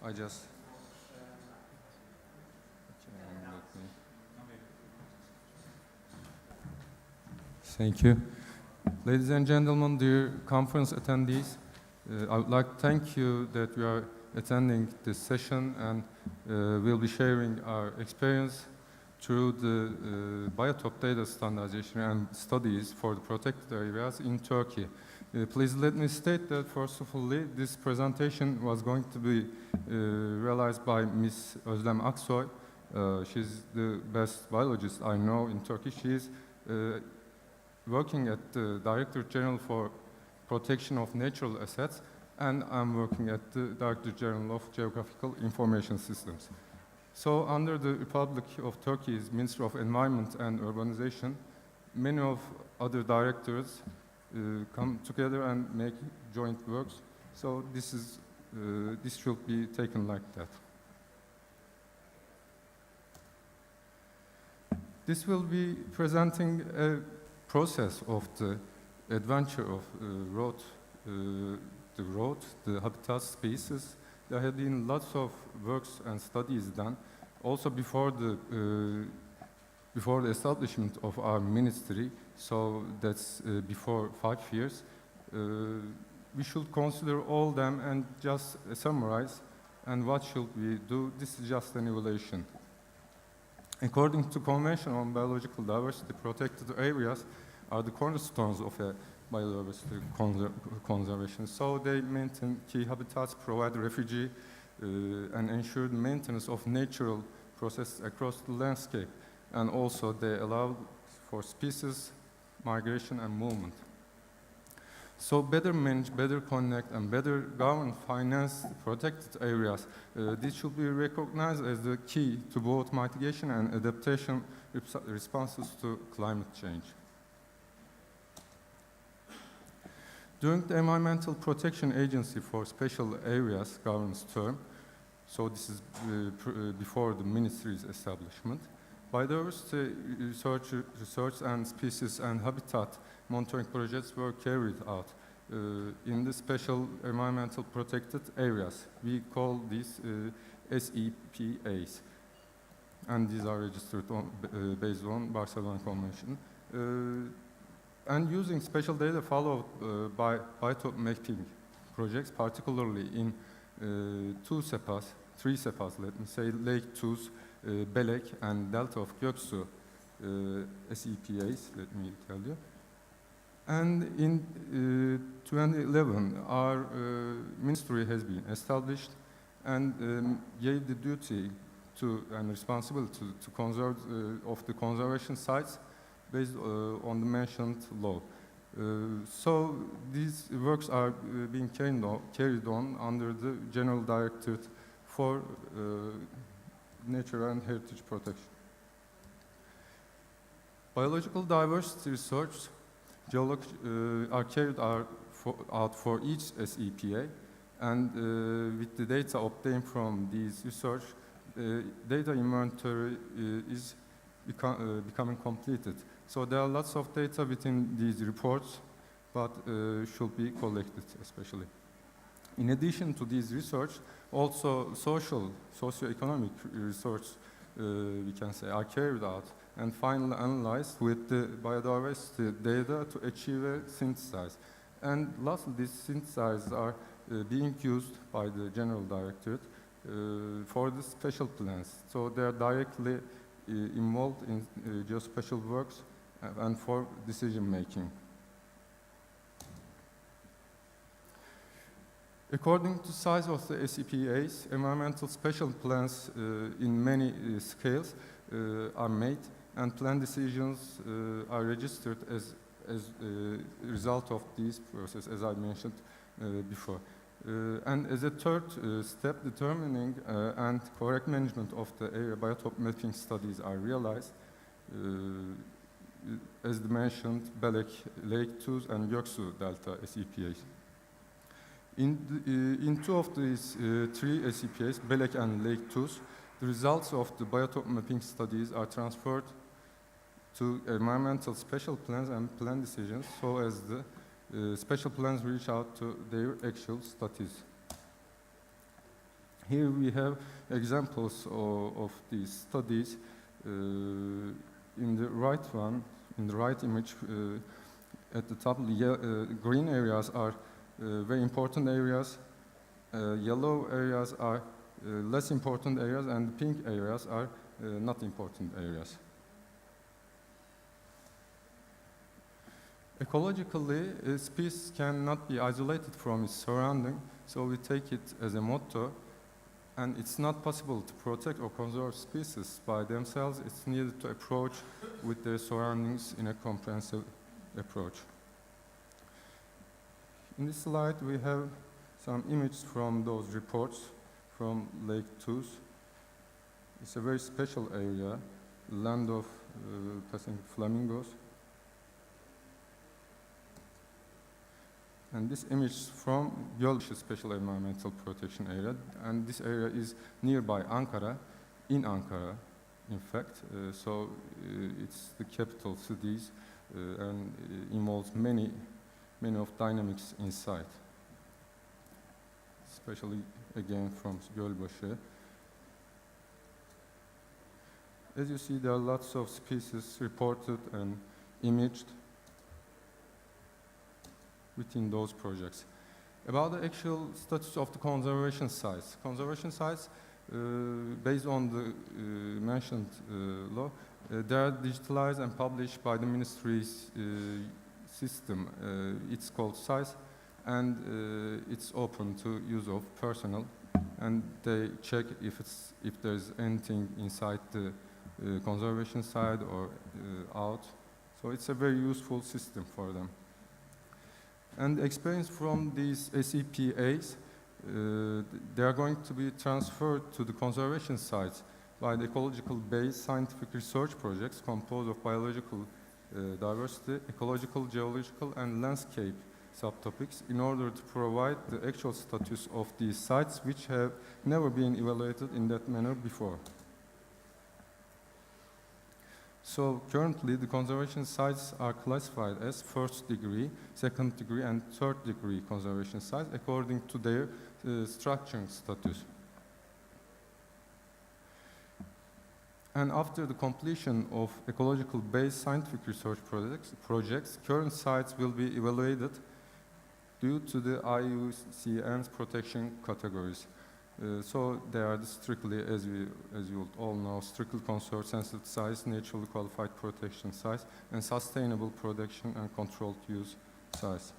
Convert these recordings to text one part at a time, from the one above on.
I just... Thank you. Ladies and gentlemen, dear conference attendees, I would like to thank you that you are attending this session, and we'll be sharing our experience through the Biotope data standardization and studies for the protected areas in Turkey. Please let me state that, first of all, this presentation was going to be realized by Ms. Özlem Aksoy. She's the best biologist I know in Turkey. She is working at the Director General for Protection of Natural Assets, and I'm working at the Director General of Geographical Information Systems. So under the Republic of Turkey's Ministry of Environment and Urbanization, many of other directors come together and make joint works. So this should be taken like that. This will be presenting a process of the adventure of the habitat spaces. There have been lots of works and studies done. Also before the establishment of our ministry, so that's before 5 years, we should consider all them and just summarize. And what should we do? This is just an evaluation. According to Convention on Biological Diversity, protected areas are the cornerstones of a biodiversity conservation. So they maintain key habitats, provide refuge, and ensure the maintenance of natural processes across the landscape. And also they allow for species, migration, and movement. So better manage, better connect, and better govern, finance protected areas. This should be recognized as the key to both mitigation and adaptation responses to climate change. During the Environmental Protection Agency for Special Areas governance term, so this is before the ministry's establishment, biodiversity research and species and habitat monitoring projects were carried out in the special environmental protected areas. We call these SEPAs, and these are registered on, based on Barcelona Convention. And using spatial data followed by biotope mapping projects, particularly in three sepas, let me say, Lake Tuz, Belek, and Delta of Göksu SEPAs, let me tell you. And in 2011, our ministry has been established and gave the duty to and responsibility to conserve of the conservation sites based on the mentioned law. So these works are being carried on under the General Directorate for Nature and Heritage Protection. Biological diversity research are carried out for each SEPA, and with the data obtained from these research, data inventory is becoming completed. So there are lots of data within these reports, but should be collected especially. In addition to these research, also socio-economic research, we can say, are carried out and finally analyzed with the biodiversity data to achieve a synthesis. And lastly, these synthesizers are being used by the General Directorate for the special plans. So they are directly involved in geospatial works and for decision making. According to size of the SEPAs, environmental special plans in many scales are made, and plan decisions are registered as a result of this process, as I mentioned before. And as a third step, determining and correct management of the area biotope mapping studies are realized, as mentioned, Belek, Lake Tuz, and Göksu Delta SEPAs. In two of these three SEPAs, Belek and Lake Tuz, the results of the biotope mapping studies are transferred to environmental special plans and plan decisions, so as the special plans reach out to their actual studies. Here we have examples of these studies. In the right one, in the right image, at the top, green areas are very important areas, yellow areas are less important areas, and pink areas are not important areas. Ecologically, a species cannot be isolated from its surrounding, so we take it as a motto, and it's not possible to protect or conserve species by themselves. It's needed to approach with their surroundings in a comprehensive approach. In this slide, we have some images from those reports from Lake Tuz. It's a very special area, land of passing flamingos. And this image is from Gölbaşı Special Environmental Protection Area, and this area is nearby Ankara, in Ankara, in fact. It's the capital cities and involves many of dynamics inside, especially again from Gölbaşı. As you see, there are lots of species reported and imaged within those projects. About the actual status of the conservation sites. Conservation sites, based on the mentioned law, they are digitalized and published by the ministry's system. It's called sites, and it's open to use of personnel, and they check if there's anything inside the conservation site or out. So it's a very useful system for them. And experience from these SEPAs, they are going to be transferred to the conservation sites by the ecological-based scientific research projects composed of biological diversity, ecological, geological, and landscape subtopics in order to provide the actual status of these sites which have never been evaluated in that manner before. So currently, the conservation sites are classified as first degree, second degree, and third degree conservation sites according to their structuring status. And after the completion of ecological-based scientific research projects, current sites will be evaluated due to the IUCN's protection categories. So they are strictly, as you all know, strictly conserved sensitive sites, naturally qualified protection sites, and sustainable production and controlled use sites.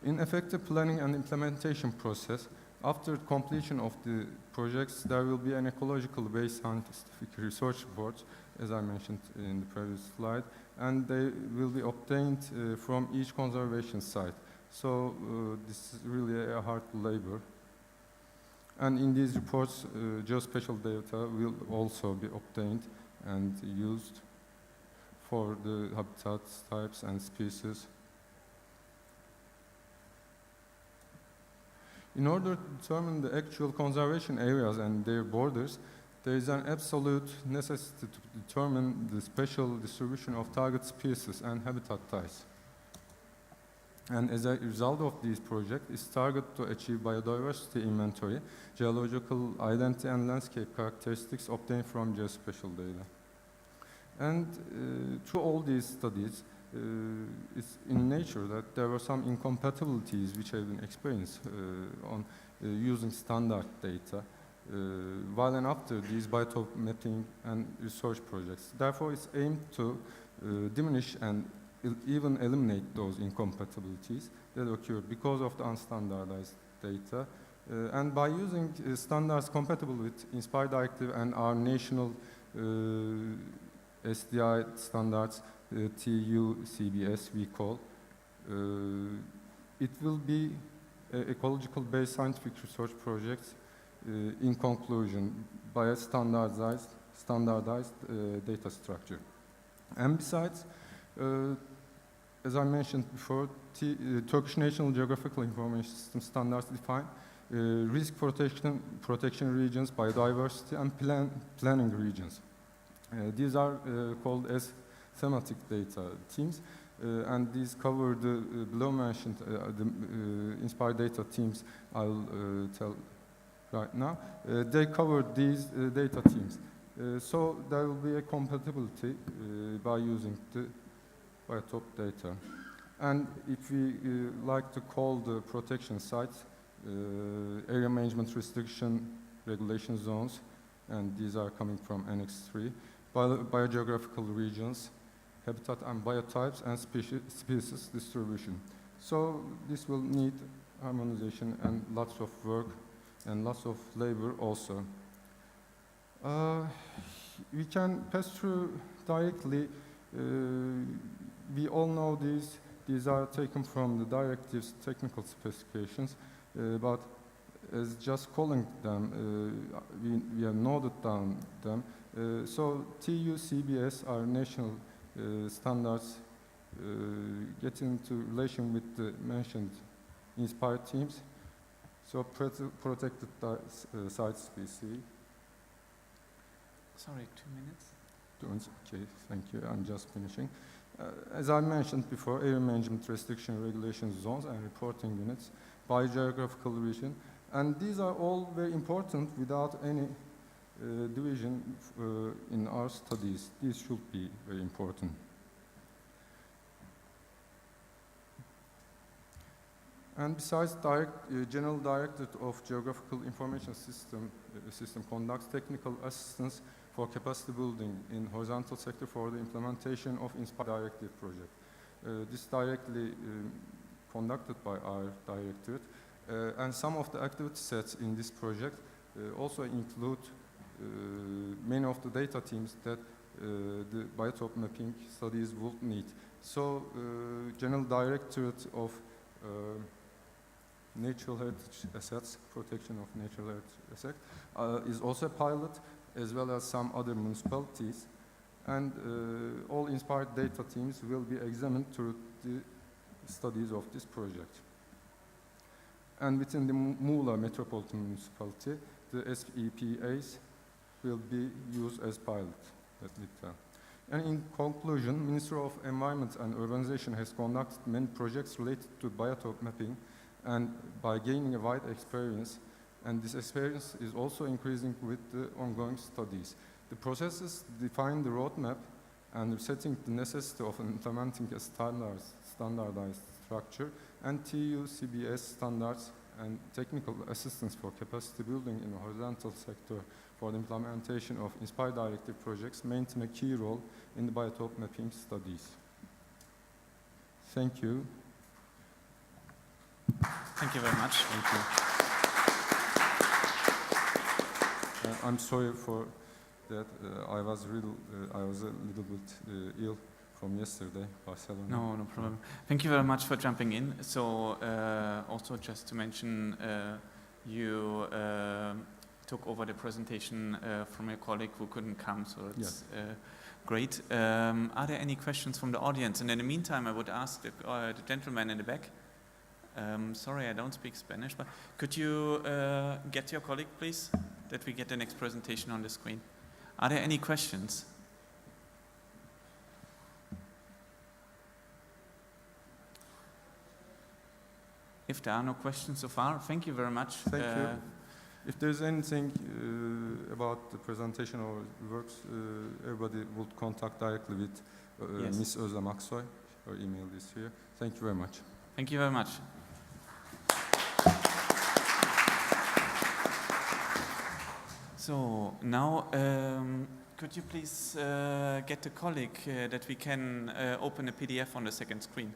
In effective planning and implementation process, after completion of the projects, there will be an ecological-based scientific research report, as I mentioned in the previous slide, and they will be obtained from each conservation site. So this is really a hard labor. And in these reports, geospatial data will also be obtained and used for the habitats, types, and species. In order to determine the actual conservation areas and their borders, there is an absolute necessity to determine the spatial distribution of target species and habitat types. And as a result of these projects, it's targeted to achieve biodiversity inventory, geological identity, and landscape characteristics obtained from geospatial data. And through all these studies, it's in nature that there were some incompatibilities which have been experienced on using standard data while and after these biotope mapping and research projects. Therefore, it's aimed to diminish and even eliminate those incompatibilities that occur because of the unstandardized data. And by using standards compatible with Inspire Directive and our national SDI standards, TU-CBS we call, it will be ecological-based scientific research projects in conclusion by a standardized data structure. And besides, as I mentioned before, Turkish National Geographical Information System standards define risk protection regions, biodiversity, and planning regions. These are called as thematic data teams, and these cover the below mentioned the Inspire data teams I'll tell right now, they cover these data teams. So there will be a compatibility by using the Biotope data. And if we like to call the protection sites area management restriction regulation zones, and these are coming from Annex 3, biogeographical regions, habitat and biotypes, and species distribution. So this will need harmonization and lots of work and lots of labor also. We can pass through directly. We all know these are taken from the directive's technical specifications, but as just calling them, we have noted down them. So TU-CBS are national standards get into relation with the mentioned inspired teams. So protected site species. Sorry, 2 minutes? Okay, thank you, I'm just finishing. As I mentioned before, area management restriction regulation zones and reporting units, biogeographical region, and these are all very important without any division in our studies. These should be very important. And besides, General Directorate of Geographical Information System conducts technical assistance for capacity building in horizontal sector for the implementation of INSPIRE Directive project. This directly conducted by our directorate, and some of the activity sets in this project also include many of the data teams that the biotope mapping studies would need. So, General Directorate of Natural Heritage Assets, Protection of Natural Heritage Assets, is also a pilot, as well as some other municipalities. And all inspired data teams will be examined through the studies of this project. And within the Muğla Metropolitan Municipality, the SEPAs will be used as pilot, let me tell. And in conclusion, Ministry of Environment and Urbanization has conducted many projects related to biotope mapping, and by gaining a wide experience, and this experience is also increasing with the ongoing studies. The processes define the roadmap and setting the necessity of implementing a standardized structure, and TU-CBS standards and technical assistance for capacity building in the horizontal sector for the implementation of INSPIRE Directive projects maintain a key role in the biotope mapping studies. Thank you. Thank you very much. Thank you. I'm sorry for that. I was a little bit ill from yesterday, Barcelona. No problem. Thank you very much for jumping in. So also just to mention, you took over the presentation from your colleague who couldn't come, so it's great. Are there any questions from the audience? And in the meantime, I would ask the gentleman in the back. Sorry, I don't speak Spanish, but could you get your colleague, please, that we get the next presentation on the screen? Are there any questions? If there are no questions so far, thank you very much. Thank you. If there's anything about the presentation or works, everybody would contact directly with Ms. Özlem Aksoy. Her email is here. Thank you very much. Thank you very much. So now, could you please get the colleague that we can open a PDF on the second screen?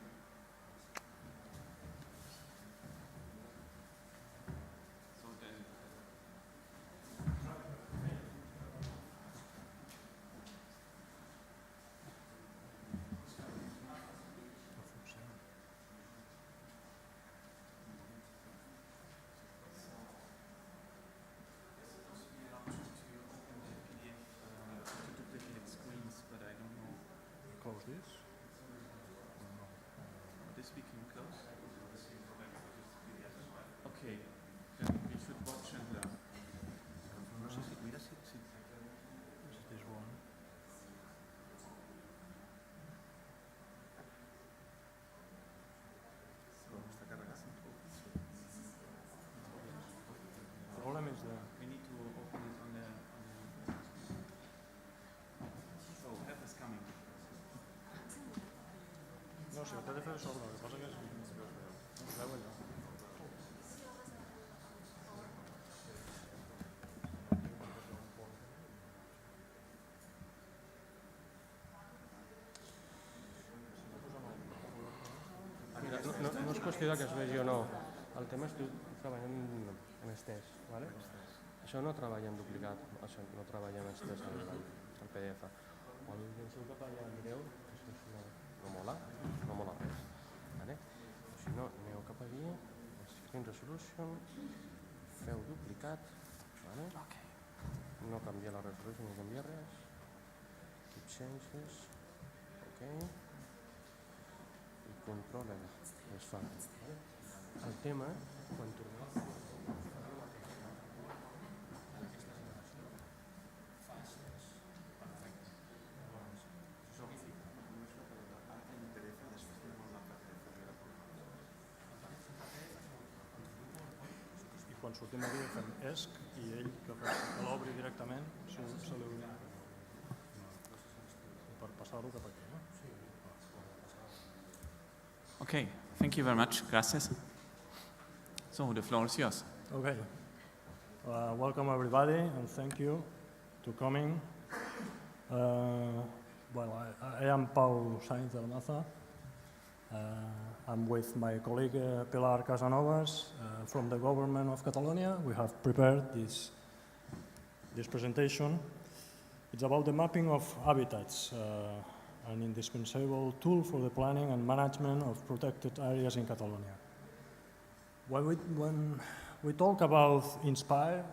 We need to open it on the. So, help is coming. No, si el té de fer sobre, el que passa que és... Veu allò. Mira, no és qüestió que es vegi o no. El tema és que treballem en estès, ¿vale? Això no treballa en duplicat, això no treballa en estès al PDF. Quan llegiu cap allà mireu, això no mola res. ¿Vale? Si no, aneu cap allí, screen resolution, feu duplicat, ¿vale? No canvia la resolució ni canvia res. Keep changes, ok. I control L, és fàcil. El tema, quan torneu... Quan sortim aquí fem ESC i ell que l'obri directament se l'obri per passar-ho cap aquí. Okay, thank you very much. Gracias. So, the floor is yours. Okay. Welcome everybody and thank you to coming. I am Pau Sainz del Maza. I'm with my colleague Pilar Casanovas from the government of Catalonia. We have prepared this presentation. It's about the mapping of habitats, an indispensable tool for the planning and management of protected areas in Catalonia. When we talk about INSPIRE,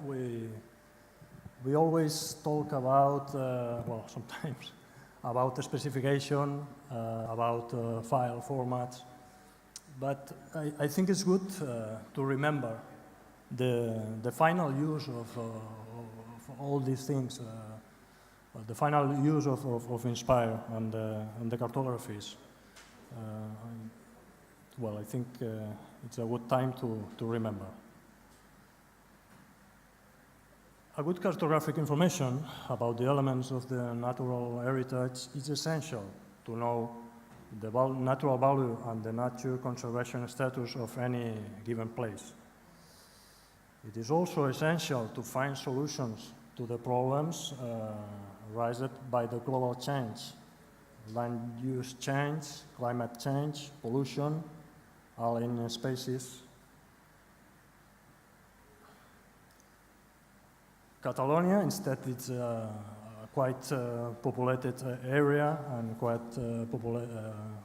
we always talk about, sometimes, about the specification, about file formats. But I think it's good to remember the final use of all these things, the final use of INSPIRE and the cartographies. I think it's a good time to remember. A good cartographic information about the elements of the natural heritage is essential to know the natural value and the nature conservation status of any given place. It is also essential to find solutions to the problems raised by the global change, land use change, climate change, pollution, alien species. Catalonia, instead, it's a quite populated area and quite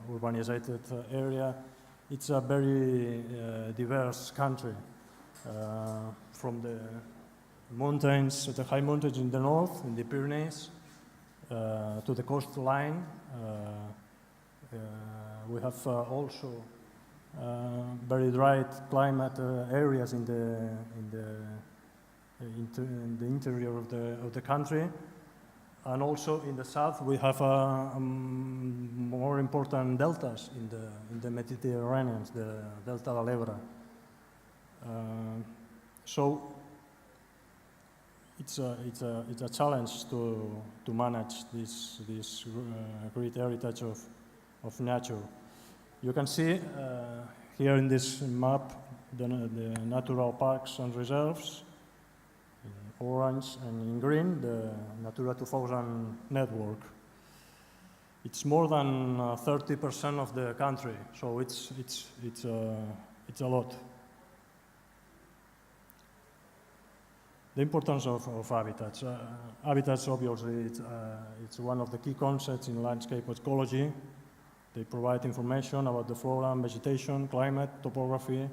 urbanized area. It's a very diverse country, from the mountains, the high mountains in the north, in the Pyrenees, to the coastline. We have also very dry climate areas in the interior of the country, and also in the south we have more important deltas in the Mediterranean, the Delta de l'Ebre. So it's a challenge to manage this great heritage of nature. You can see here in this map the natural parks and reserves. In orange and in green, the Natura 2000 network. It's more than 30% of the country, so it's a lot. The importance of habitats. Habitats, obviously, it's one of the key concepts in landscape ecology. They provide information about the flora and vegetation, climate, topography,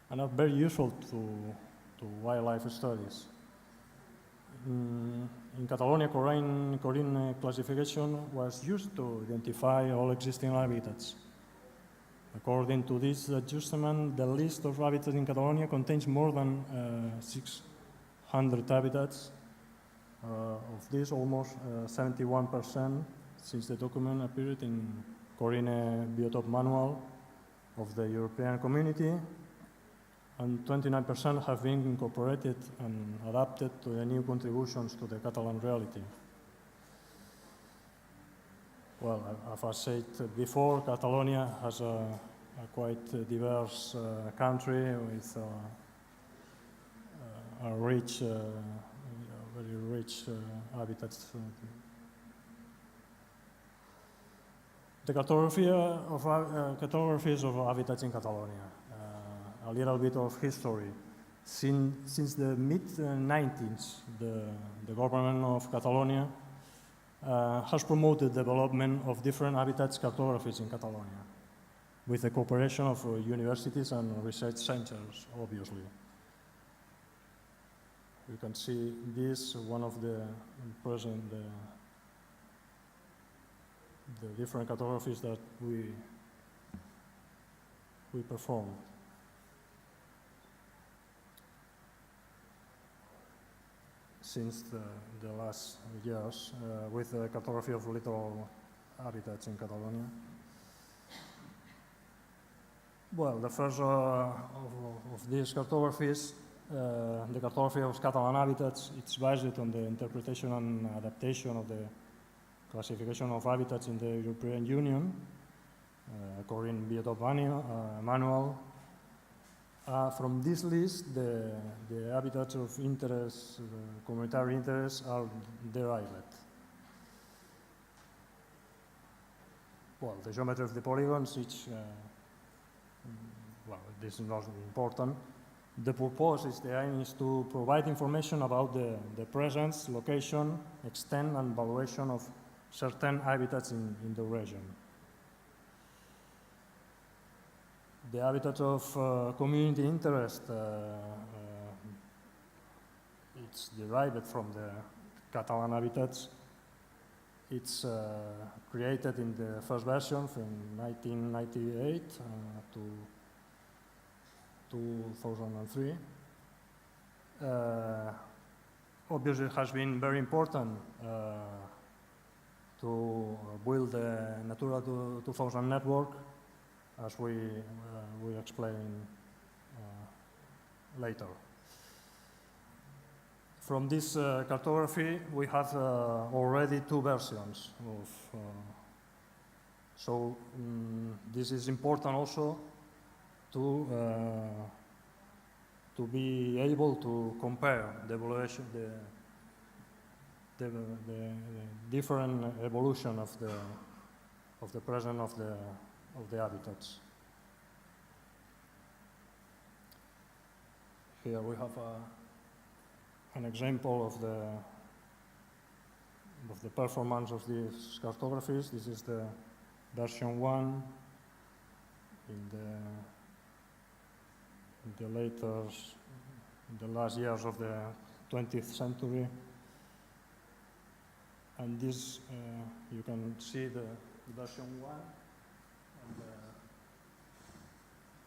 and are very useful to wildlife studies. In Catalonia, Corine classification was used to identify all existing habitats. According to this adjustment, the list of habitats in Catalonia contains more than 600 habitats. Of this, almost 71% since the document appeared in Corine Biotope Manual of the European Community. and 29% have been incorporated and adapted to the new contributions to the Catalan reality. Well, as I said before, Catalonia has a quite diverse country with a rich, very rich habitats. The cartographies of habitats in Catalonia. A little bit of history. Since the mid-90s, the government of Catalonia has promoted development of different habitats cartographies in Catalonia, with the cooperation of universities and research centers, obviously. You can see this, one of the present, the different cartographies that we performed. Since the last years, with the cartography of littoral habitats in Catalonia. Well, the first of these cartographies, the cartography of Catalan habitats, it's based on the interpretation and adaptation of the classification of habitats in the European Union, according Biotope manual. From this list, the habitats of interest, communitary interest, are derived. Well, the geometry of the polygons, well, this is not important. The purpose is the aim is to provide information about the presence, location, extent, and valuation of certain habitats in the region. The habitat of community interest, it's derived from the Catalan habitats. It's created in the first version from 1998 to 2003. Obviously, it has been very important to build the Natura 2000 network, as we will explain later. From this cartography, we have already two versions of. This is important also to be able to compare the evaluation, the different evolution of the present of the habitats. Here we have an example of the performance of these cartographies. This is the version 1 in the last years of the 20th century. And this, you can see the version 1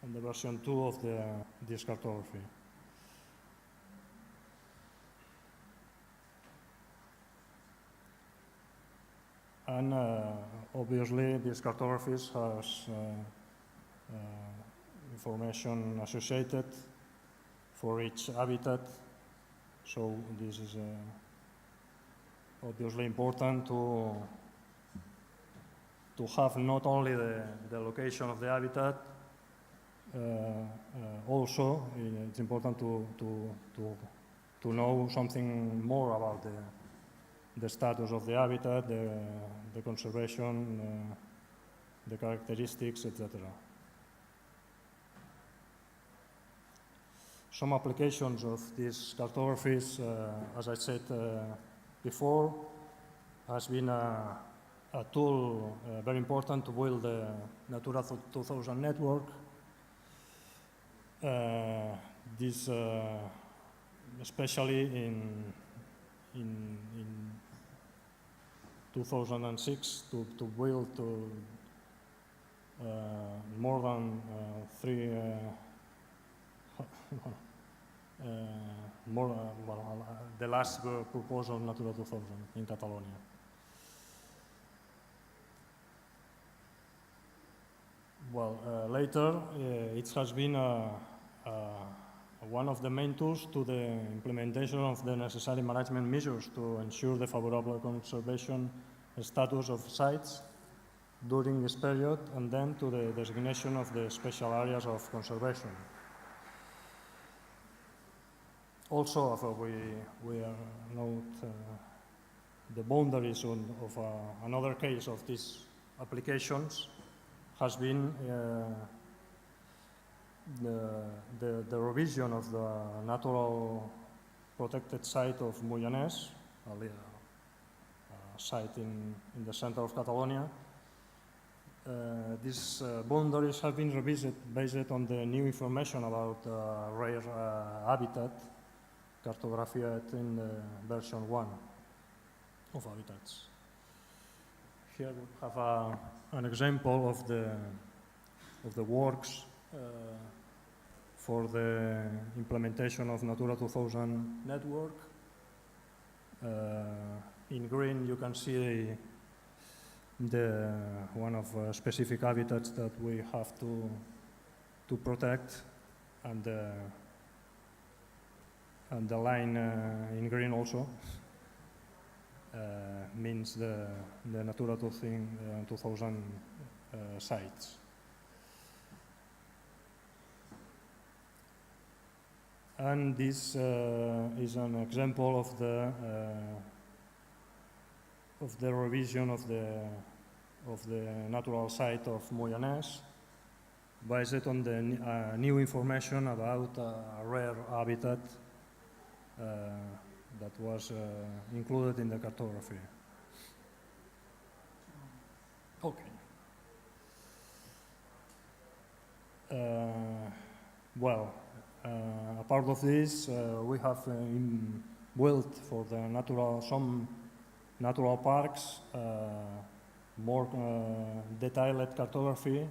and the version 2 of this cartography. And obviously, these cartographies has information associated for each habitat. So this is obviously important to have not only the location of the habitat, also it's important to know something more about the status of the habitat, the conservation, the characteristics, etc. Some applications of these cartographies, as I said before, has been a tool very important to build the Natura 2000 network. This, especially in 2006, to build more than the last proposal of Natura 2000 in Catalonia. Well, later it has been one of the main tools to the implementation of the necessary management measures to ensure the favorable conservation status of sites during this period, and then to the designation of the special areas of conservation. Also, we note the boundaries of another case of these applications has been the revision of the natural protected site of Moianès, a site in the center of Catalonia. These boundaries have been revised based on the new information about rare habitat cartographed in the version 1 of habitats. Here we have an example of the works for the implementation of Natura 2000 network. In green you can see the one of specific habitats that we have to protect, and the line in green also means the Natura 2000 sites. And this is an example of the revision of the natural site of Moianès, based on the new information about a rare habitat that was included in the cartography. Okay. Well, apart of this, we have built for the some natural parks more detailed cartography.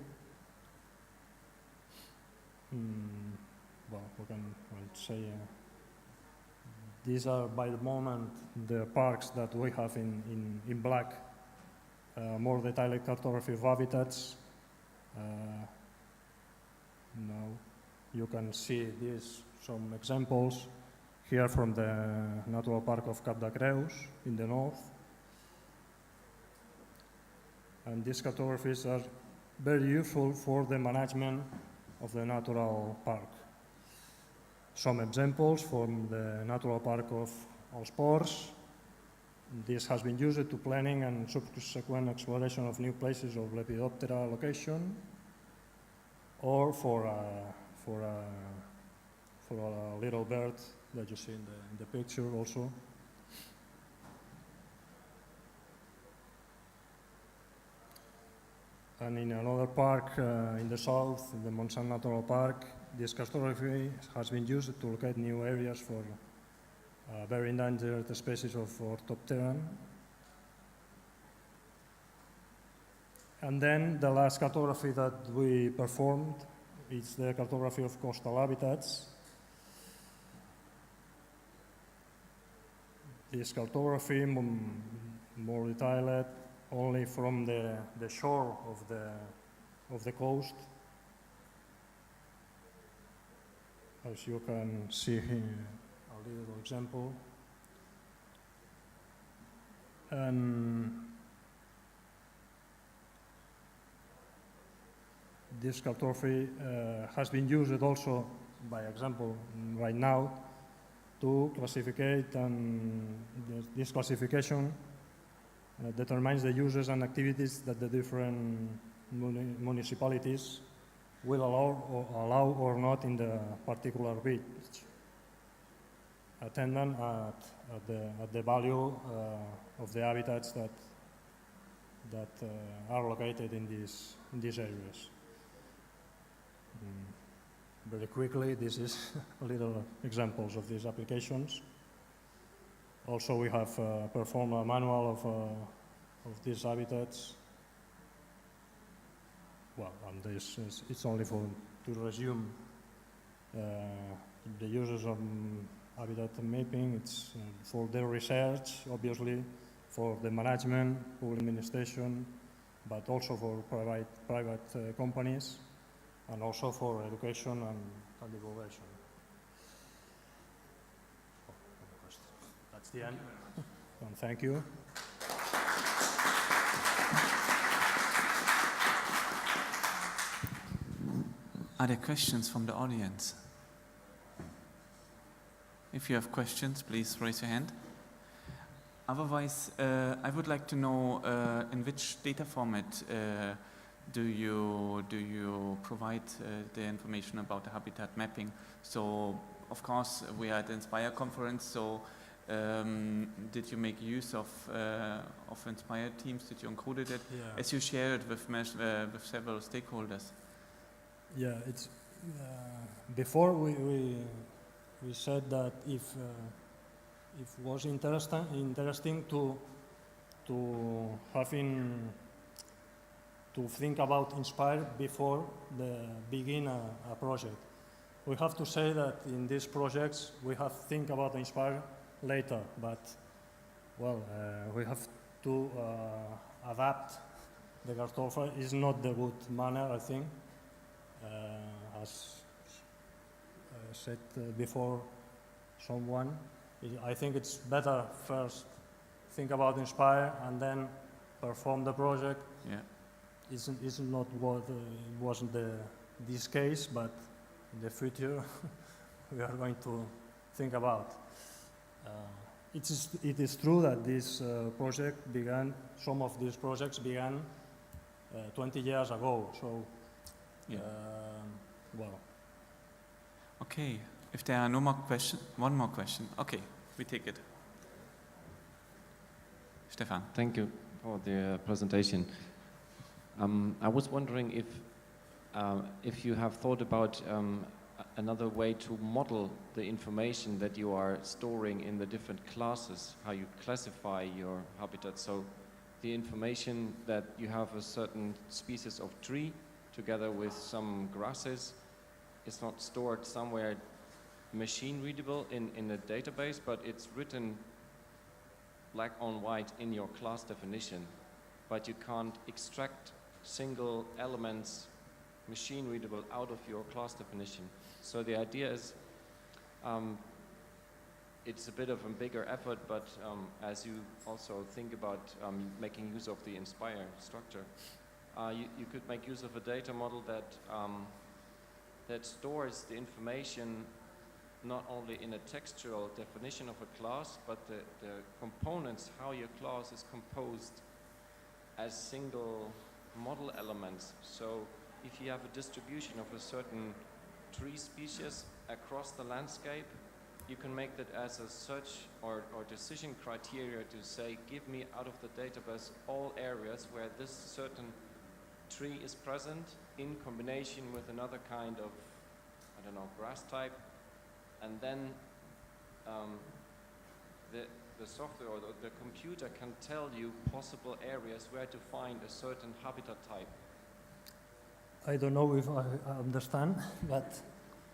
Well, we can say these are by the moment the parks that we have in black, more detailed cartography of habitats. Now you can see these some examples here from the Natural Park of Cap de Creus in the north. And these cartographies are very useful for the management of the natural park. Some examples from the Natural Park of Els Ports. This has been used to planning and subsequent exploration of new places of Lepidoptera location, or for a little bird that you see in the picture also. And in another park in the south, the Montsant Natural Park, this cartography has been used to locate new areas for very endangered species of Orthopteran. And then the last cartography that we performed is the cartography of coastal habitats. This cartography, more detailed, only from the shore of the coast. As you can see here, a little example. And this cartography has been used also, by example, right now, to classify, and this classification determines the uses and activities that the different municipalities will allow or not in the particular beach, attendant at the value of the habitats that are located in these areas. Very quickly, this is little examples of these applications. Also, we have performed a manual of these habitats. Well, and this it's only to resume the uses of habitat mapping. It's for the research, obviously, for the management, public administration, but also for private companies, and also for education and divulgation. It's the end. And thank you. Are there questions from the audience? If you have questions, please raise your hand. Otherwise, I would like to know in which data format do you provide the information about the habitat mapping? So, of course, we are at the Inspire conference. So, did you make use of Inspire teams? Did you include it as you share it with several stakeholders? Yeah, it's before we said that if it was interesting to think about Inspire before begin a project. We have to say that in these projects we have to think about Inspire later, but well, we have to adapt the cartography. Is not the good manner, I think. As said before someone, I think it's better first think about Inspire and then perform the project. Yeah. It's not what it wasn't this case, but in the future we are going to think about. It is true that this project began. Some of these projects began 20 years ago. So. Yeah. Well. Okay. If there are no more questions, one more question. Okay, we take it. Stefan. Thank you for the presentation. I was wondering if you have thought about another way to model the information that you are storing in the different classes, how you classify your habitat. So the information that you have a certain species of tree together with some grasses is not stored somewhere machine readable in a database, but it's written black on white in your class definition, but you can't extract single elements machine readable out of your class definition. So the idea is it's a bit of a bigger effort, but as you also think about making use of the Inspire structure, you could make use of a data model that stores the information not only in a textual definition of a class, but the components, how your class is composed as single model elements. So if you have a distribution of a certain tree species across the landscape, you can make that as a search or decision criteria to say, give me out of the database all areas where this certain tree is present in combination with another kind of, I don't know, grass type. And then the software or the computer can tell you possible areas where to find a certain habitat type. I don't know if I understand, but...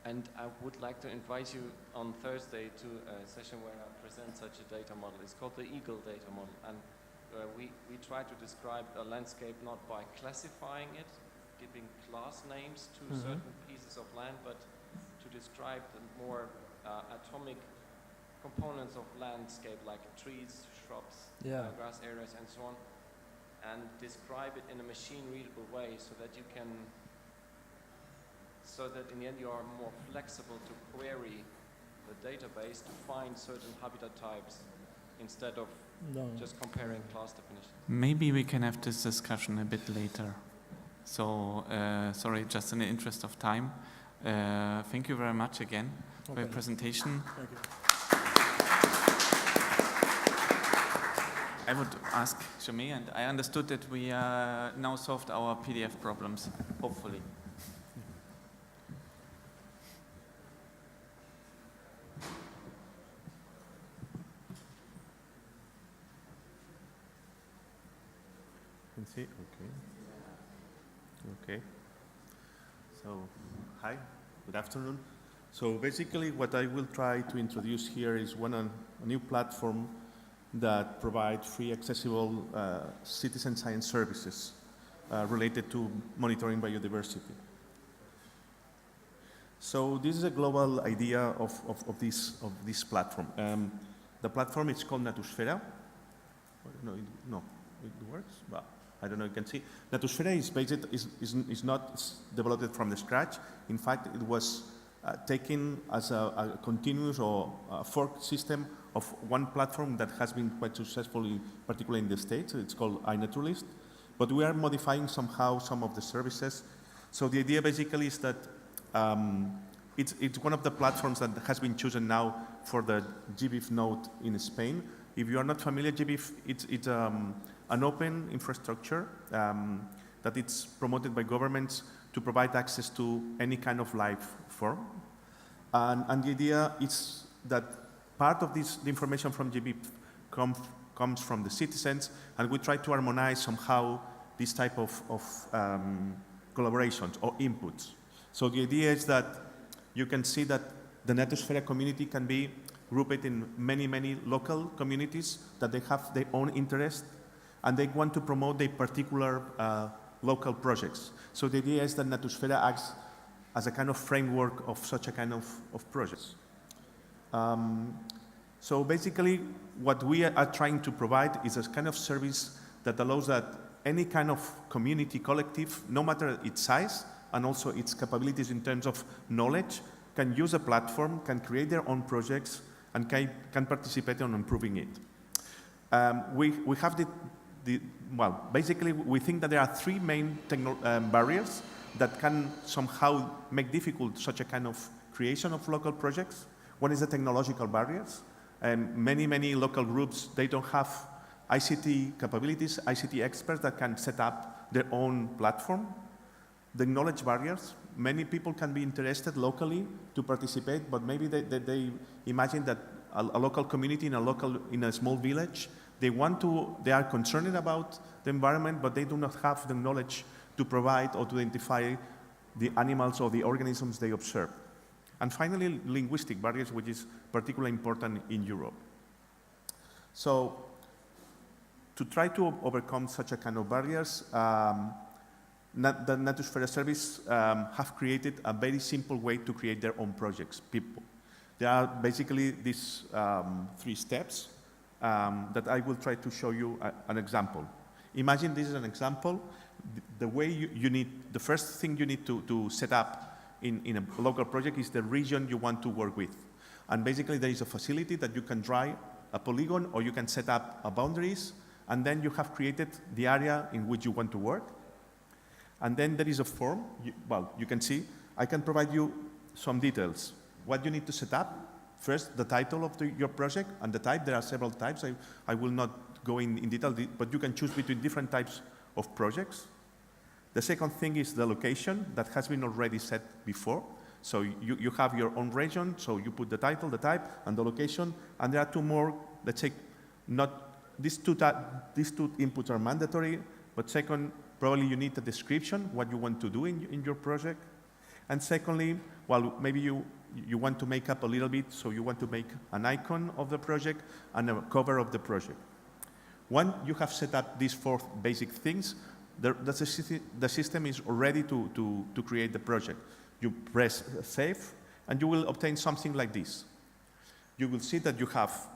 And I would like to invite you on Thursday to a session where I present such a data model. It's called the Eagle data model. And we try to describe a landscape not by classifying it, giving class names to certain pieces of land, but to describe the more atomic components of landscape like trees, shrubs, grass areas and so on, and describe it in a machine readable way so that you can, so that in the end you are more flexible to query the database to find certain habitat types instead of just comparing class definitions. Maybe we can have this discussion a bit later. So, sorry, just in the interest of time. Thank you very much again for your presentation. Thank you. I would ask Jaume, and I understood that we now solved our PDF problems, hopefully. Can see? Okay. So, hi, good afternoon. So basically what I will try to introduce here is a new platform that provides free accessible citizen science services related to monitoring biodiversity. So this is a global idea of this platform. The platform is called Natusfera. No, it works. Well, I don't know. You can see Natusfera is not developed from the scratch. In fact, it was taken as a continuous or a fork system of one platform that has been quite successful, particularly in the States. It's called iNaturalist. But we are modifying somehow some of the services. So the idea basically is that it's one of the platforms that has been chosen now for the GBIF node in Spain. If you are not familiar, GBIF, it's an open infrastructure that it's promoted by governments to provide access to any kind of life form. And the idea is that part of the information from GBIF comes from the citizens, and we try to harmonize somehow this type of collaborations or inputs. So the idea is that you can see that the Natusfera community can be grouped in many, many local communities that they have their own interest, and they want to promote their particular local projects. So the idea is that Natusfera acts as a kind of framework of such a kind of projects. So basically, what we are trying to provide is a kind of service that allows that any kind of community collective, no matter its size and also its capabilities in terms of knowledge, can use a platform, can create their own projects, and can participate in improving it. We have well, basically, we think that there are three main barriers that can somehow make difficult such a kind of creation of local projects. One is the technological barriers. Many local groups, they don't have ICT capabilities, ICT experts that can set up their own platform. The knowledge barriers, many people can be interested locally to participate, but maybe they imagine that a local community in a small village, they are concerned about the environment, but they do not have the knowledge to provide or to identify the animals or the organisms they observe. And finally, linguistic barriers, which is particularly important in Europe. So, to try to overcome such a kind of barriers, the Natusfera service have created a very simple way to create their own projects, people. There are basically these 3 steps that I will try to show you an example. Imagine this is an example. The way the first thing you need to set up in a local project is the region you want to work with. And basically there is a facility that you can draw a polygon, or you can set up boundaries, and then you have created the area in which you want to work. And then there is a form. You can see, I can provide you some details. What you need to set up, first the title of your project and the type. There are several types. I will not go in detail, but you can choose between different types of projects. The second thing is the location that has been already set before. So you have your own region, so you put the title, the type, and the location, and there are 2 more, let's say, these two inputs are mandatory, but second, probably you need a description, what you want to do in your project. And secondly, well, maybe you want to make up a little bit, so you want to make an icon of the project and a cover of the project. Once you have set up these 4 basic things, the system is ready to create the project. You press save, and you will obtain something like this. You will see that you have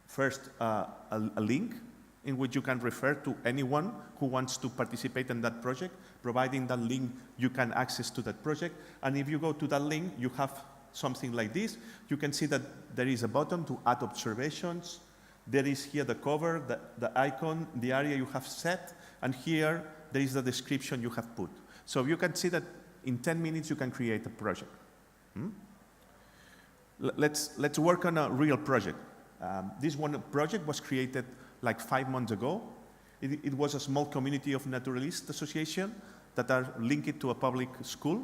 first a link in which you can refer to anyone who wants to participate in that project. Providing that link, you can access to that project. And if you go to that link, you have something like this. You can see that there is a button to add observations. There is here the cover, the icon, the area you have set, and here there is the description you have put. So you can see that in 10 minutes you can create a project. Let's work on a real project. This project was created like 5 months ago. It was a small community of naturalist association that are linked to a public school.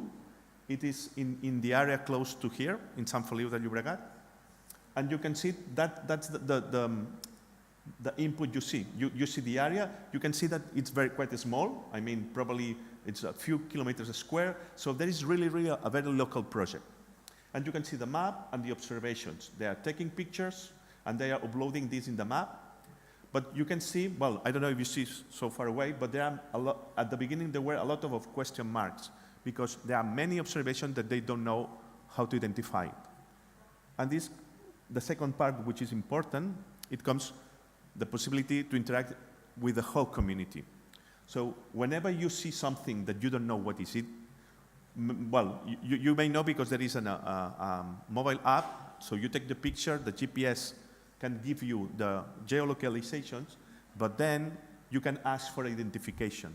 It is in the area close to here, in Sant Feliu de Llobregat. And you can see that's the input you see. You see the area. You can see that it's quite small. I mean, probably it's a few kilometers square. So there is really a very local project. And you can see the map and the observations. They are taking pictures, and they are uploading this in the map. But you can see, well, I don't know if you see so far away, but there are at the beginning there were a lot of question marks, because there are many observations that they don't know how to identify. And this the second part, which is important, it comes the possibility to interact with the whole community. So whenever you see something that you don't know what is it, well, you may know because there is a mobile app, so you take the picture, the GPS can give you the geolocalizations, but then you can ask for identification.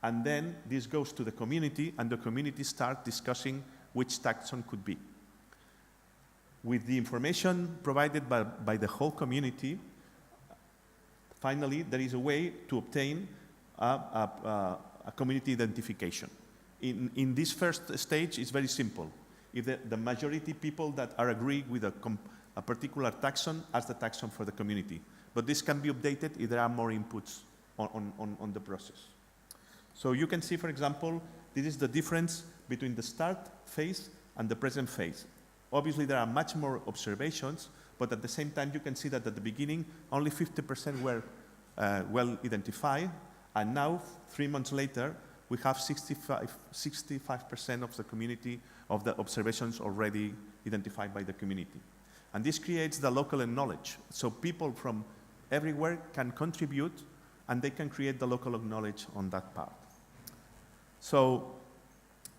And then this goes to the community, and the community starts discussing which taxon could be. With the information provided by the whole community, finally, there is a way to obtain a community identification. In this first stage, it's very simple. If the majority people that are agreeing with a particular taxon ask the taxon for the community. But this can be updated if there are more inputs on the process. So you can see, for example, this is the difference between the start phase and the present phase. Obviously, there are much more observations, but at the same time, you can see that at the beginning, only 50% were well identified, and now, 3 months later, we have 65% of the community of the observations already identified by the community. And this creates the local knowledge. So people from everywhere can contribute, and they can create the local knowledge on that part. So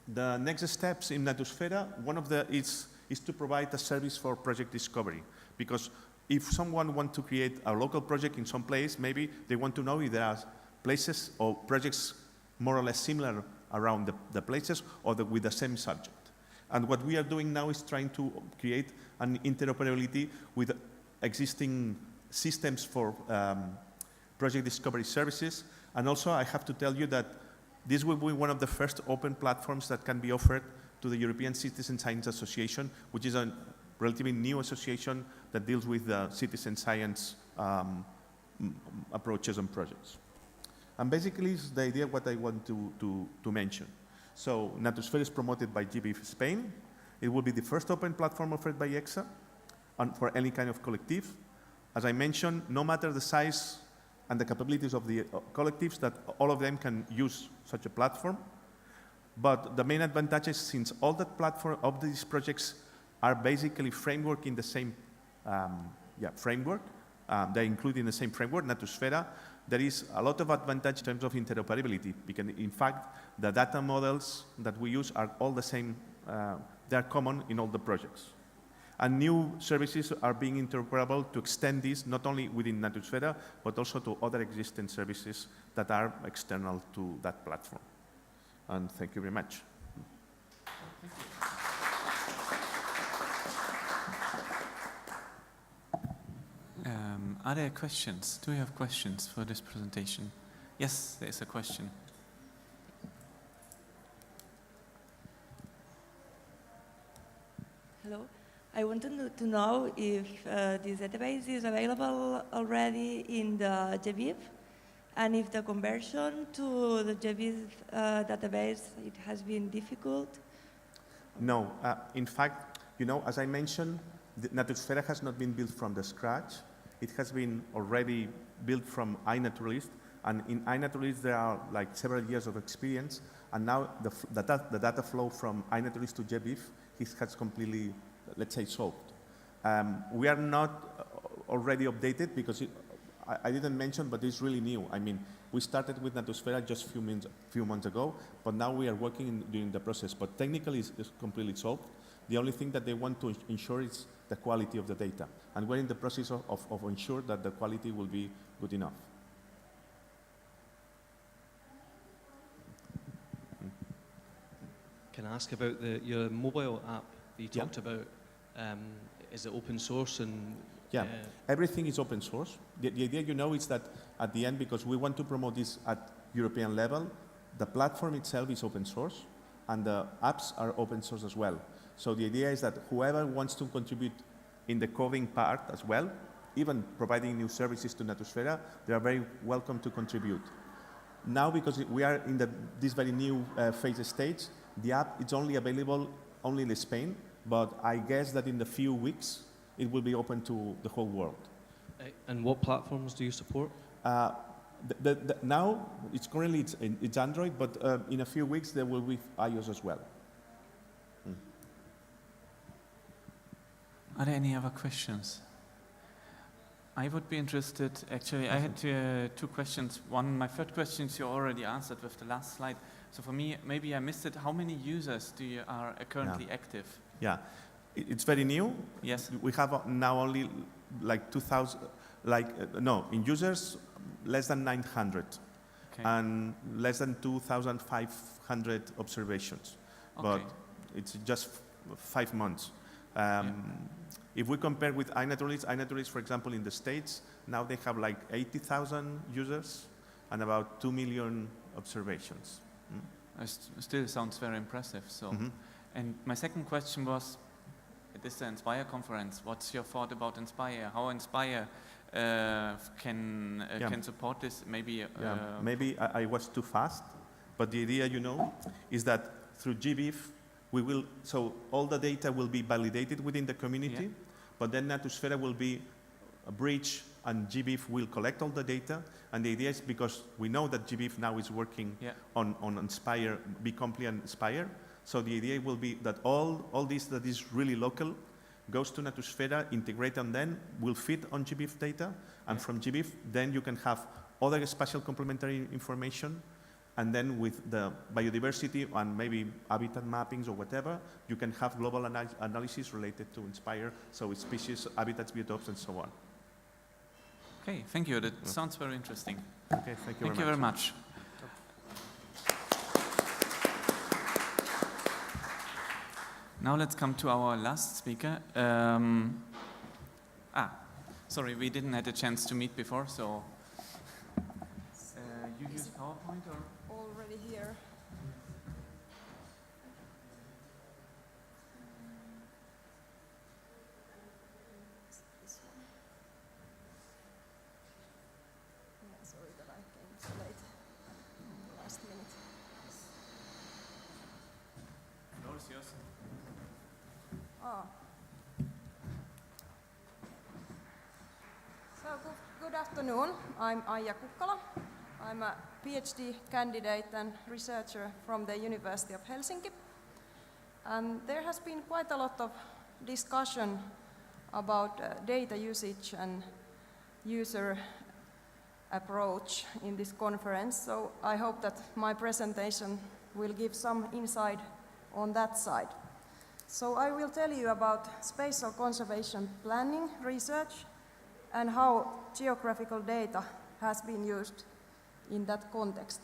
the next steps in Natusfera, one of the is to provide a service for project discovery. Because if someone wants to create a local project in some place, maybe they want to know if there are places or projects more or less similar around the places or with the same subject. And what we are doing now is trying to create an interoperability with existing systems for project discovery services. And also I have to tell you that this will be one of the first open platforms that can be offered to the European Citizen Science Association, which is a relatively new association that deals with citizen science approaches and projects. And basically, it's the idea what I want to mention. So Natusfera is promoted by GBIF Spain. It will be the first open platform offered by EXA and for any kind of collective. As I mentioned, no matter the size and the capabilities of the collectives, that all of them can use such a platform. But the main advantage is since all the platform of these projects are basically framework in the same framework, they're included in the same framework, Natusfera, there is a lot of advantage in terms of interoperability, because in fact, the data models that we use are all the same, they're common in all the projects. And new services are being interoperable to extend this not only within Natusfera, but also to other existing services that are external to that platform. And thank you very much. Are there questions? Do you have questions for this presentation? Yes, there is a question. Hello. I wanted to know if this database is available already in the GBIF, and if the conversion to the GBIF database, it has been difficult? No. In fact, you know, as I mentioned, Natusfera has not been built from the scratch. It has been already built from iNaturalist, and in iNaturalist there are like several years of experience, and now the data flow from iNaturalist to GBIF has completely, let's say, solved. We are not already updated because I didn't mention, but it's really new. I mean, we started with Natusfera just a few months ago, but now we are working during the process. But technically, it's completely solved. The only thing that they want to ensure is the quality of the data. And we're in the process of ensure that the quality will be good enough. Can I ask about your mobile app that you talked about? Is it open source? And yeah, everything is open source. The idea, you know, is that at the end, because we want to promote this at European level, the platform itself is open source, and the apps are open source as well. So the idea is that whoever wants to contribute in the coding part as well, even providing new services to Natusfera, they are very welcome to contribute. Now, because we are in this very new phase stage, the app is only available only in Spain, but I guess that in a few weeks, it will be open to the whole world. And what platforms do you support? Now, it's Android, but in a few weeks, there will be iOS as well. Are there any other questions? I would be interested, actually, I had two questions. One, my third question you already answered with the last slide. So for me, maybe I missed it. How many users are currently active? Yeah, it's very new. Yes. We have now only like 2,000, in users, less than 900. Okay. And less than 2,500 observations. Okay. But it's just 5 months. If we compare with iNaturalist, for example, in the States, now they have like 80,000 users and about 2 million observations. Still sounds very impressive. So, and my second question was, this is the Inspire conference. What's your thought about Inspire? How Inspire can support this? Maybe. Maybe I was too fast, but the idea, is that through GBIF, so all the data will be validated within the community, but then Natusfera will be a bridge and GBIF will collect all the data. And the idea is, because we know that GBIF now is working on Inspire, Bicomplete and Inspire, so the idea will be that all this that is really local goes to Natusfera, integrate, and then will fit on GBIF data. And from GBIF, then you can have other spatial complementary information. And then with the biodiversity and maybe habitat mappings or whatever, you can have global analysis related to Inspire, so it's species, habitats, biotopes, and so on. Okay, thank you. That sounds very interesting. Okay, thank you very much. Now let's come to our last speaker. Sorry, we didn't have a chance to meet before, so you use PowerPoint or? Already here. This one. Yeah, sorry that I came so late. Last minute. The floor is yours. So good afternoon. I'm Aija Kukkala. I'm a PhD candidate and researcher from the University of Helsinki. And there has been quite a lot of discussion about data usage and user approach in this conference. So I hope that my presentation will give some insight on that side. So I will tell you about spatial conservation planning research and how geographical data has been used in that context.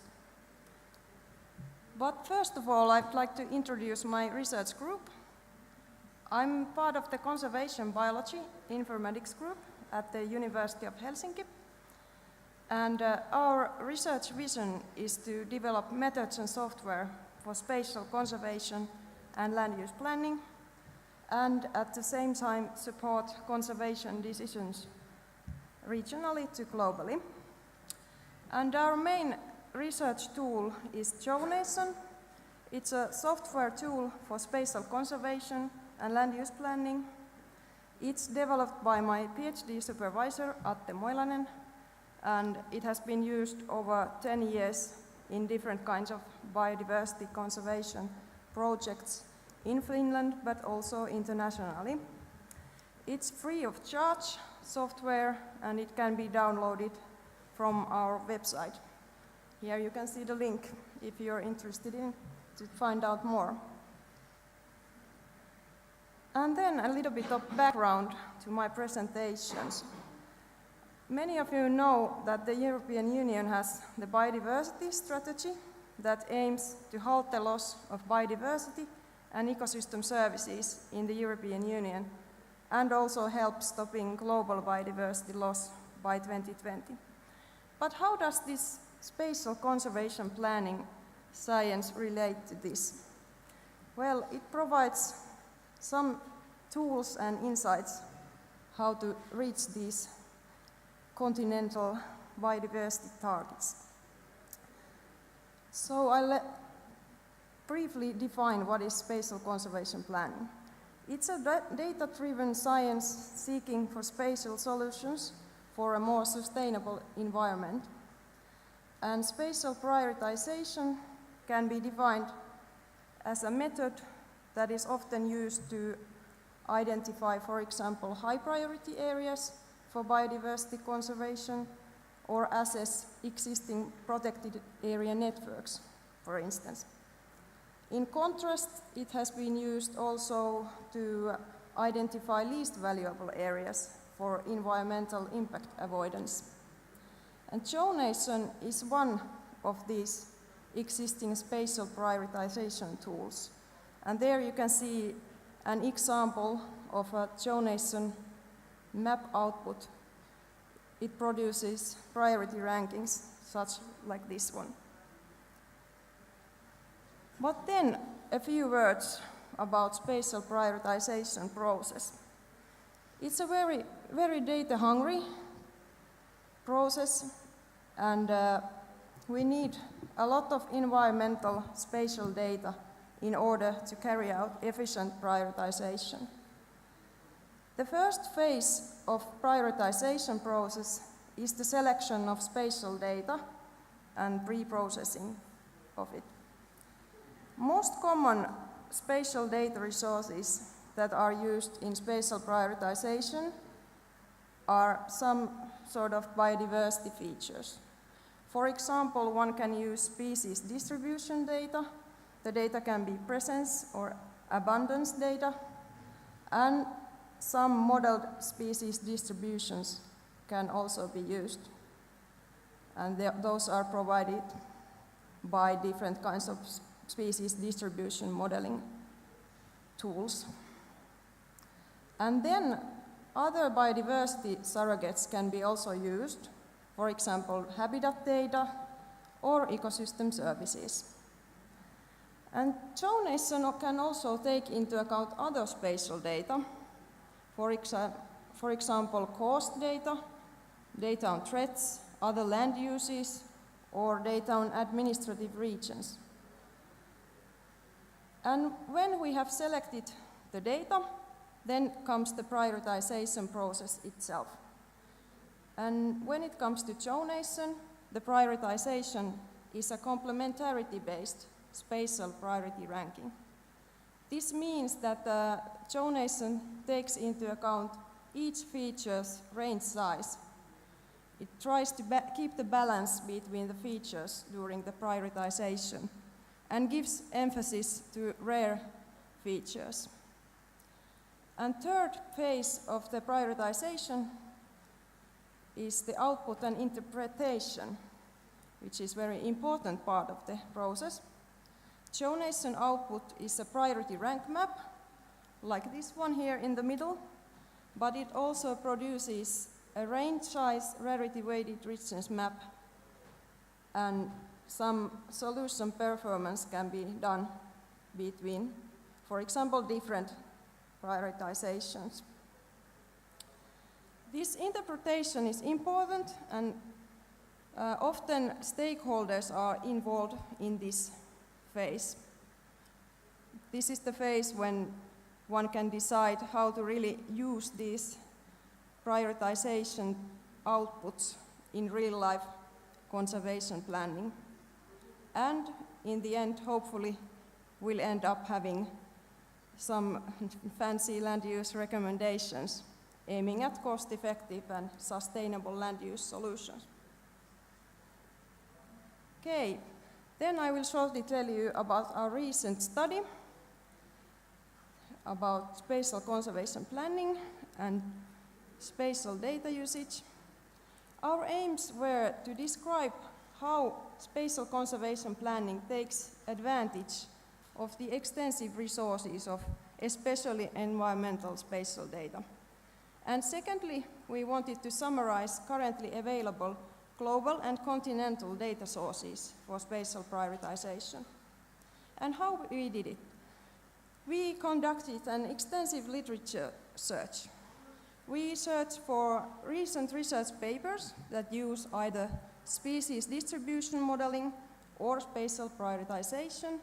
But first of all, I'd like to introduce my research group. I'm part of the Conservation Biology Informatics group at the University of Helsinki. And our research vision is to develop methods and software for spatial conservation and land use planning, and at the same time support conservation decisions regionally to globally. And our main research tool is GeoNation. It's a software tool for spatial conservation and land use planning. It's developed by my PhD supervisor, Atte Moilanen, and it has been used over 10 years in different kinds of biodiversity conservation projects in Finland, but also internationally. It's free of charge software, and it can be downloaded from our website. Here you can see the link if you're interested in to find out more. And then a little bit of background to my presentations. Many of you know that the European Union has the biodiversity strategy that aims to halt the loss of biodiversity and ecosystem services in the European Union, and also help stopping global biodiversity loss by 2020. But how does this spatial conservation planning science relate to this? Well, it provides some tools and insights how to reach these continental biodiversity targets. So I'll briefly define what is spatial conservation planning. It's a data-driven science seeking for spatial solutions for a more sustainable environment. And spatial prioritization can be defined as a method that is often used to identify, for example, high priority areas for biodiversity conservation, or assess existing protected area networks, for instance. In contrast, it has been used also to identify least valuable areas for environmental impact avoidance. And Geonation is one of these existing spatial prioritization tools. And there you can see an example of a Geonation map output. It produces priority rankings, such like this one. But then a few words about spatial prioritization process. It's a very data-hungry process, and we need a lot of environmental spatial data in order to carry out efficient prioritization. The first phase of prioritization process is the selection of spatial data and pre-processing of it. Most common spatial data resources that are used in spatial prioritization are some sort of biodiversity features. For example, one can use species distribution data. The data can be presence or abundance data, and some modeled species distributions can also be used. And those are provided by different kinds of species distribution modeling tools. And then other biodiversity surrogates can be also used, for example, habitat data or ecosystem services. And Geonation can also take into account other spatial data, for example, cost data, data on threats, other land uses, or data on administrative regions. And when we have selected the data, then comes the prioritization process itself. And when it comes to Geonation, the prioritization is a complementarity-based spatial priority ranking. This means that Geonation takes into account each feature's range size. It tries to keep the balance between the features during the prioritization and gives emphasis to rare features. And third phase of the prioritization is the output and interpretation, which is a very important part of the process. Geonation output is a priority rank map, like this one here in the middle, but it also produces a range size rarity weighted richness map, and some solution performance can be done between, for example, different prioritizations. This interpretation is important, and often stakeholders are involved in this phase. This is the phase when one can decide how to really use these prioritization outputs in real-life conservation planning. And in the end, hopefully, we'll end up having some fancy land use recommendations aiming at cost-effective and sustainable land use solutions. Okay, then I will shortly tell you about our recent study about spatial conservation planning and spatial data usage. Our aims were to describe how spatial conservation planning takes advantage of the extensive resources of especially environmental spatial data. And secondly, we wanted to summarize currently available global and continental data sources for spatial prioritization. And how we did it? We conducted an extensive literature search. We searched for recent research papers that use either species distribution modeling or spatial prioritization,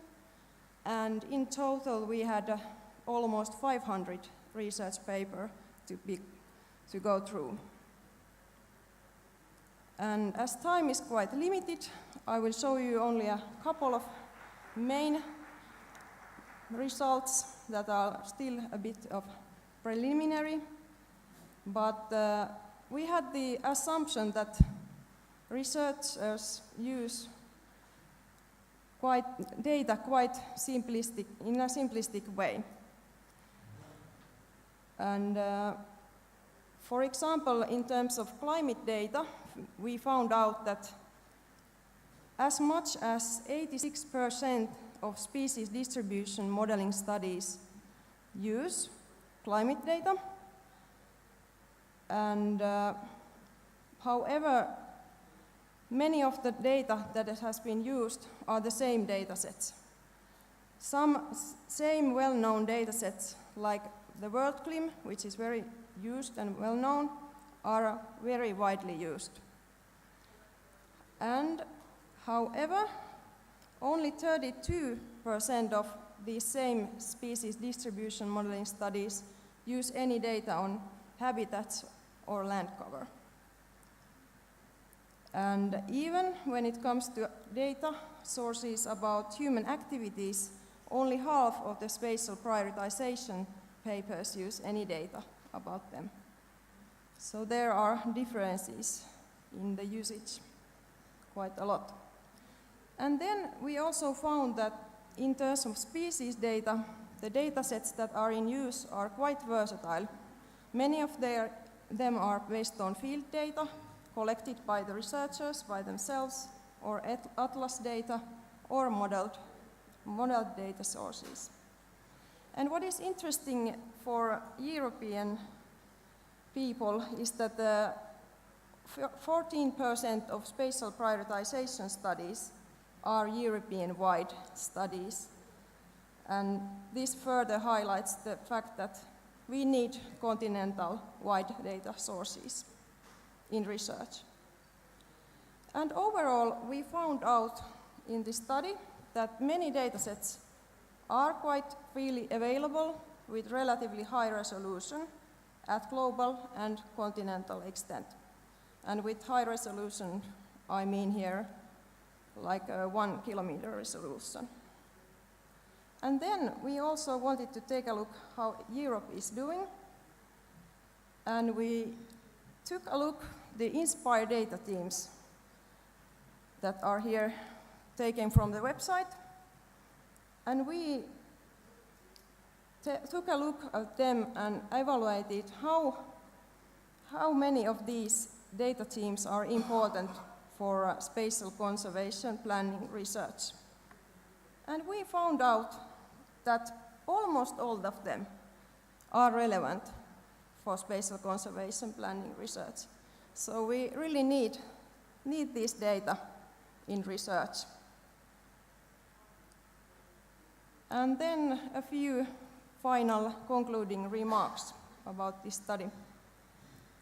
and in total we had almost 500 research papers to go through. And as time is quite limited, I will show you only a couple of main results that are still a bit of preliminary, but we had the assumption that researchers use data quite simplistic, in a simplistic way. And for example, in terms of climate data, we found out that as much as 86% of species distribution modeling studies use climate data. And however, many of the data that has been used are the same data sets. Some same well-known data sets, like the WorldClim, which is very used and well-known, are very widely used. And however, only 32% of these same species distribution modeling studies use any data on habitats or land cover. And even when it comes to data sources about human activities, only half of the spatial prioritization papers use any data about them. So there are differences in the usage, quite a lot. And then we also found that in terms of species data, the data sets that are in use are quite versatile. Many of them are based on field data collected by the researchers by themselves, or atlas data, or modeled data sources. And what is interesting for European people is that 14% of spatial prioritization studies are European-wide studies. And this further highlights the fact that we need continental-wide data sources in research. And overall, we found out in this study that many datasets are quite freely available with relatively high resolution at global and continental extent. And with high resolution, I mean here like a 1 kilometer resolution. And then we also wanted to take a look how Europe is doing. And we took a look the INSPIRE data teams that are here taken from the website. And we took a look at them and evaluated how many of these data teams are important for spatial conservation planning research. And we found out that almost all of them are relevant for spatial conservation planning research. So we really need this data in research. And then a few final concluding remarks about this study.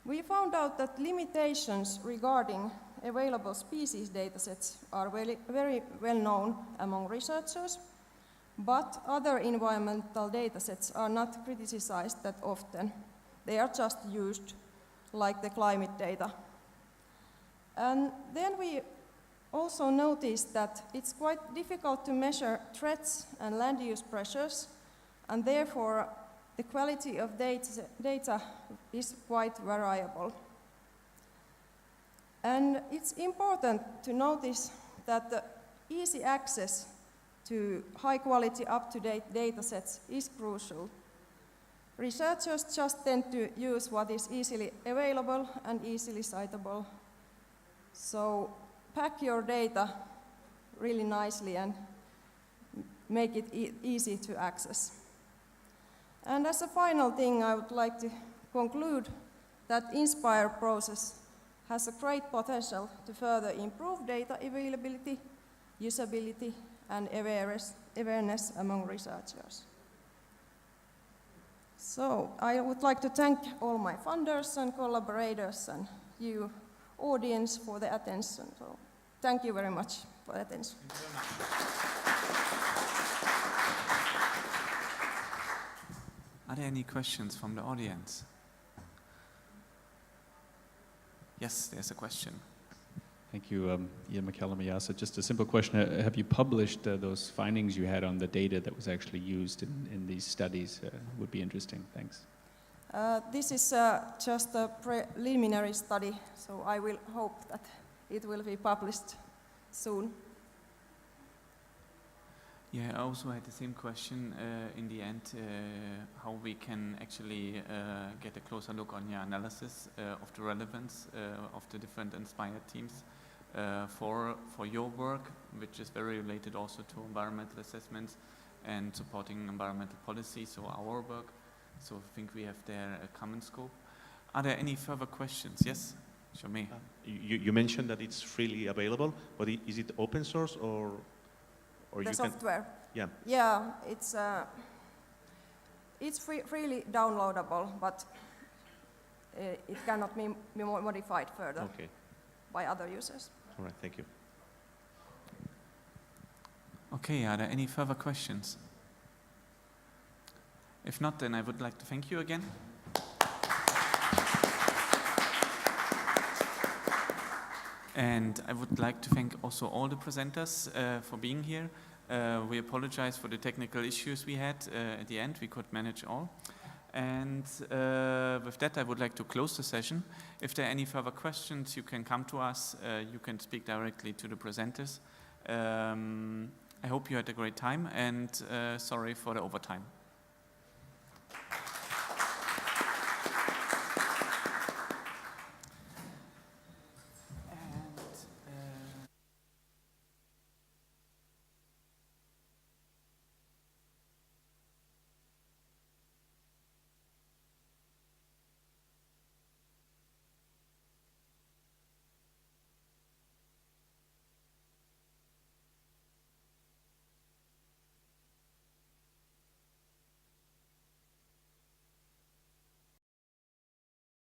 We found out that limitations regarding available species datasets are very well known among researchers, but other environmental datasets are not criticized that often. They are just used like the climate data. And then we also noticed that it's quite difficult to measure threats and land use pressures, and therefore the quality of data is quite variable. And it's important to notice that the easy access to high-quality, up-to-date datasets is crucial. Researchers just tend to use what is easily available and easily citable. So pack your data really nicely and make it easy to access. And as a final thing, I would like to conclude that INSPIRE process has a great potential to further improve data availability, usability, and awareness among researchers. So I would like to thank all my funders and collaborators and you audience for the attention. So thank you very much for the attention. Thank you very much. Are there any questions from the audience? Yes, there's a question. Thank you, Ian McCallum. Just a simple question. Have you published those findings you had on the data that was actually used in these studies? Would be interesting. Thanks. This is just a preliminary study, so I will hope that it will be published soon. Yeah, I also had the same question in the end, how we can actually get a closer look on your analysis of the relevance of the different inspired teams for your work, which is very related also to environmental assessments and supporting environmental policy, so our work. So I think we have there a common scope. Are there any further questions? Yes, Jaume. You mentioned that it's freely available, but is it open source or The you software? Yeah. Yeah, it's freely downloadable, but it cannot be modified further by other users. All right, thank you. Okay, are there any further questions? If not, then I would like to thank you again. And I would like to thank also all the presenters for being here. We apologize for the technical issues we had at the end. We could manage all. And with that, I would like to close the session. If there are any further questions, you can come to us. You can speak directly to the presenters. I hope you had a great time, and sorry for the overtime.